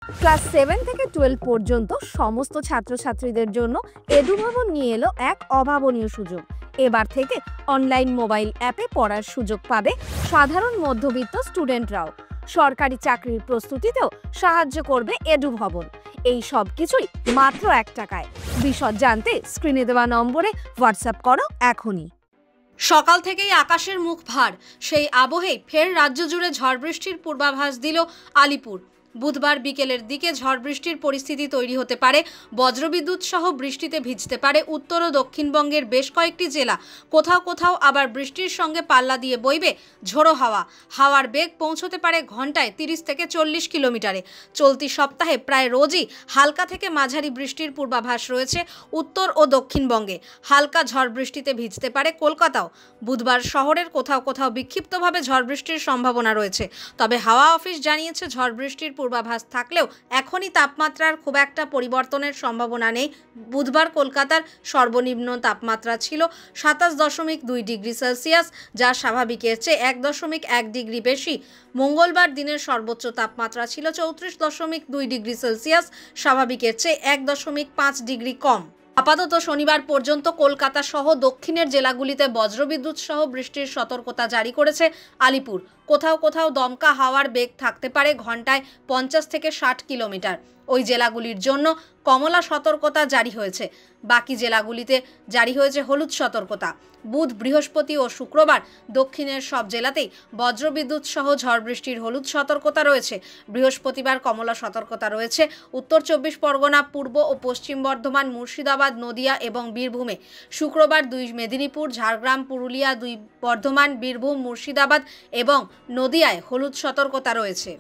Class 7 থেকে 12 পর্যন্ত সমস্ত ছাত্রছাত্রীদের জন্য এডুভবন নিয়ে এলো এক অভাবনীয় সুযোগ। এবার থেকে অনলাইন মোবাইল অ্যাপে পড়ার সুযোগ পাবে সাধারণ মধ্যবিত্ত স্টুডেন্টরাও। সরকারি চাকরির প্রস্তুতিতেও সাহায্য করবে এডুভবন। এই সব কিছুই মাত্র 1 টাকায়। বিশদ জানতে স্ক্রিনে দেওয়া নম্বরে হোয়াটসঅ্যাপ করো এখনই। সকাল থেকেই আকাশের মুখ ভার, সেই আবহেই ফের রাজ্য জুড়ে ঝড় বৃষ্টির পূর্বাভাস দিল আলিপুর। বুধবার বিকেলের দিকে ঝড় বৃষ্টির পরিস্থিতি তৈরি হতে পারে। বজ্রবিদ্যুৎ সহ বৃষ্টিতে ভিজতে পারে উত্তর ও দক্ষিণবঙ্গের বেশ কয়েকটি জেলা। কোথাও কোথাও আবার বৃষ্টির সঙ্গে পাল্লা দিয়ে বইবে ঝোড়ো হাওয়া। হাওয়ার বেগ পৌঁছতে পারে ঘন্টায় 30 থেকে 40 কিলোমিটারে। চলতি সপ্তাহে প্রায় রোজই হালকা থেকে মাঝারি বৃষ্টির পূর্বাভাস রয়েছে উত্তর ও দক্ষিণবঙ্গে। হালকা ঝড় বৃষ্টিতে ভিজতে পারে কলকাতাও। বুধবার শহরের কোথাও কোথাও বিক্ষিপ্তভাবে ঝড় বৃষ্টির সম্ভাবনা রয়েছে। তবে হাওয়া অফিস জানিয়েছে ঝড় বৃষ্টির পূর্বাভাস থাকলেও এখনই তাপমাত্রার খুব একটা পরিবর্তনের সম্ভাবনা নেই। বুধবার কলকাতার সর্বনিম্ন তাপমাত্রা ছিল 27.2 ডিগ্রি সেলসিয়াস, যা স্বাভাবিকের চেয়ে 1.1 ডিগ্রি বেশি। মঙ্গলবার দিনের সর্বোচ্চ তাপমাত্রা ছিল 34.2 ডিগ্রি সেলসিয়াস, স্বাভাবিকের চেয়ে 1.5 ডিগ্রি কম। আপাতত শনিবার পর্যন্ত কলকাতা সহ দক্ষিণের জেলাগুলিতে বজ্রবিদ্যুৎ সহ বৃষ্টির সতর্কতা জারি করেছে আলিপুর। কোথাও কোথাও দমকা হাওয়ার বেগ থাকতে পারে ঘন্টায় 50 থেকে 60 কিলোমিটার। ওই জেলাগুলির জন্য কমলা সতর্কতা জারি হয়েছে। বাকি জেলাগুলিতে জারি হয়েছে হলুদ সতর্কতা। বুধ, বৃহস্পতি ও শুক্রবার দক্ষিণের সব জেলাতেই বজ্রবিদ্যুৎ সহ ঝড় বৃষ্টির হলুদ সতর্কতা রয়েছে। বৃহস্পতিবার কমলা সতর্কতা রয়েছে উত্তর 24 পরগনা, পূর্ব ও পশ্চিম বর্ধমান, মুর্শিদাবাদ, নদিয়া এবং বীরভূমে। শুক্রবার 2 মেদিনীপুর, ঝাড়গ্রাম, পুরুলিয়া, 2 বর্ধমান, বীরভূম, মুর্শিদাবাদ এবং নদিয়ায় হলুদ সতর্কতা রয়েছে।